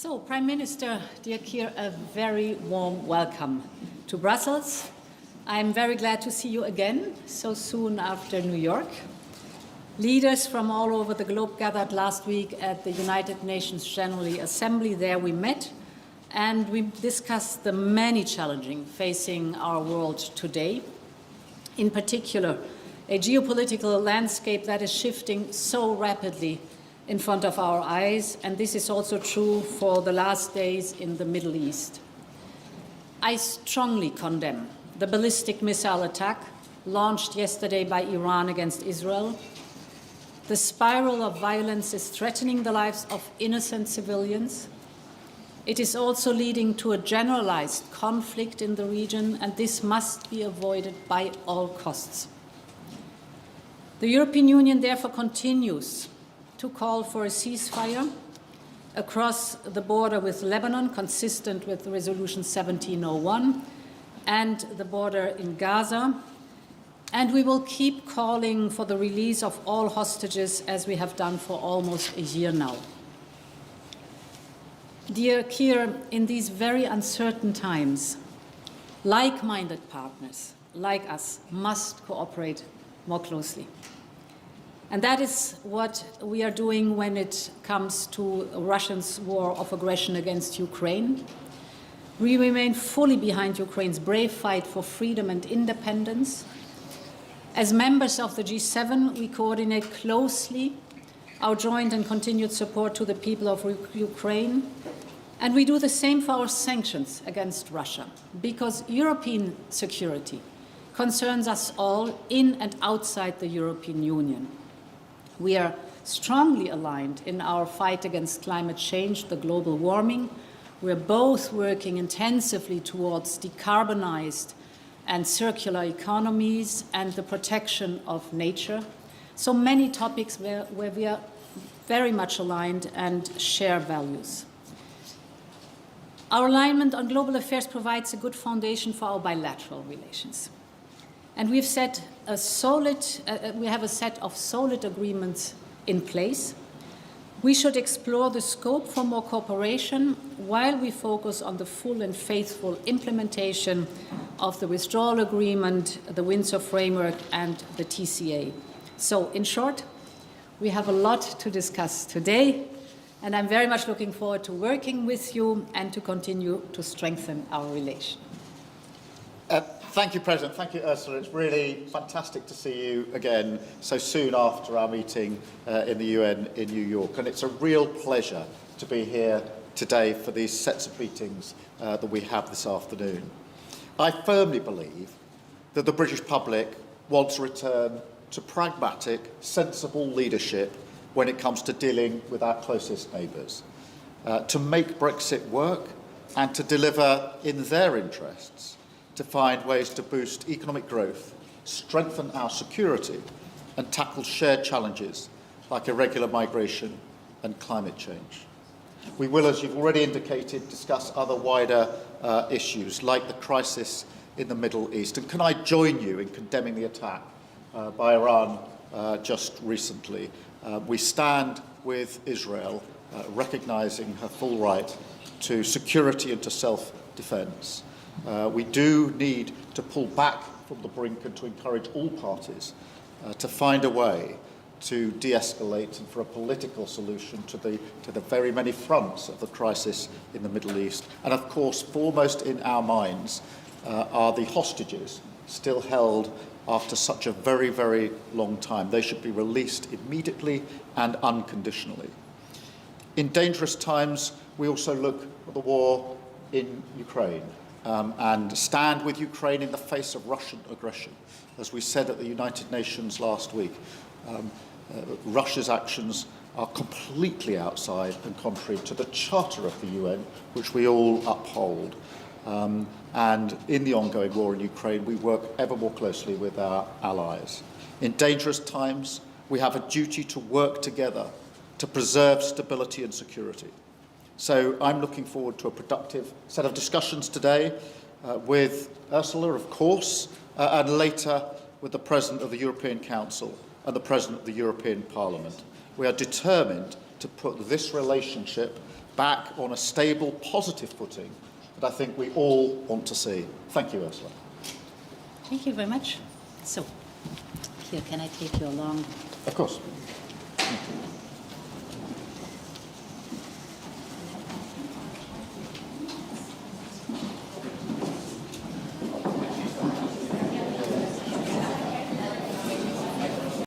So, Prime Minister, dear Keir, a very warm welcome to Brussels. I'm very glad to see you again so soon after New York. Leaders from all over the globe gathered last week at the United Nations General Assembly. There we met and we discussed the many challenges facing our world today. In particular, a geopolitical landscape that is shifting so rapidly in front of our eyes, and this is also true for the last days in the Middle East. I strongly condemn the ballistic missile attack launched yesterday by Iran against Israel. The spiral of violence is threatening the lives of innocent civilians. It is also leading to a generalized conflict in the region, and this must be avoided by all costs. The European Union therefore continues to call for a ceasefire across the border with Lebanon, consistent with Resolution 1701, and the border in Gaza. And we will keep calling for the release of all hostages, as we have done for almost a year now. Dear Keir, in these very uncertain times, like-minded partners like us must cooperate more closely. And that is what we are doing when it comes to Russia's war of aggression against Ukraine. We remain fully behind Ukraine's brave fight for freedom and independence. As members of the G7, we coordinate closely our joint and continued support to the people of Ukraine. And we do the same for our sanctions against Russia, because European security concerns us all in and outside the European Union. We are strongly aligned in our fight against climate change, the global warming. We are both working intensively towards decarbonized and circular economies and the protection of nature. So many topics where we are very much aligned and share values. Our alignment on global affairs provides a good foundation for our bilateral relations. And we have a set of solid agreements in place. We should explore the scope for more cooperation while we focus on the full and faithful implementation of the withdrawal agreement, the Windsor framework, and the TCA. So, in short, we have a lot to discuss today, and I'm very much looking forward to working with you and to continue to strengthen our relation. Thank you, President. Thank you, Ursula. It's really fantastic to see you again so soon after our meeting in the UN in New York. And it's a real pleasure to be here today for these sets of meetings that we have this afternoon. I firmly believe that the British public wants a return to pragmatic, sensible leadership when it comes to dealing with our closest neighbours, to make Brexit work and to deliver in their interests, to find ways to boost economic growth, strengthen our security, and tackle shared challenges like irregular migration and climate change. We will, as you've already indicated, discuss other wider issues like the crisis in the Middle East. And can I join you in condemning the attack by Iran just recently? We stand with Israel, recognising her full right to security and to self-defence. We do need to pull back from the brink and to encourage all parties to find a way to de-escalate and for a political solution to the very many fronts of the crisis in the Middle East. And of course, foremost in our minds are the hostages still held after such a very, very long time. They should be released immediately and unconditionally. In dangerous times, we also look at the war in Ukraine. And stand with Ukraine in the face of Russian aggression. As we said at the United Nations last week, Russia's actions are completely outside and contrary to the Charter of the UN, which we all uphold. And in the ongoing war in Ukraine, we work ever more closely with our allies. In dangerous times, we have a duty to work together to preserve stability and security. So I'm looking forward to a productive set of discussions today with Ursula, of course, and later with the President of the European Council and the President of the European Parliament. We are determined to put this relationship back on a stable, positive footing that I think we all want to see. Thank you, Ursula. Thank you very much. So, here, can I take your long... Of course.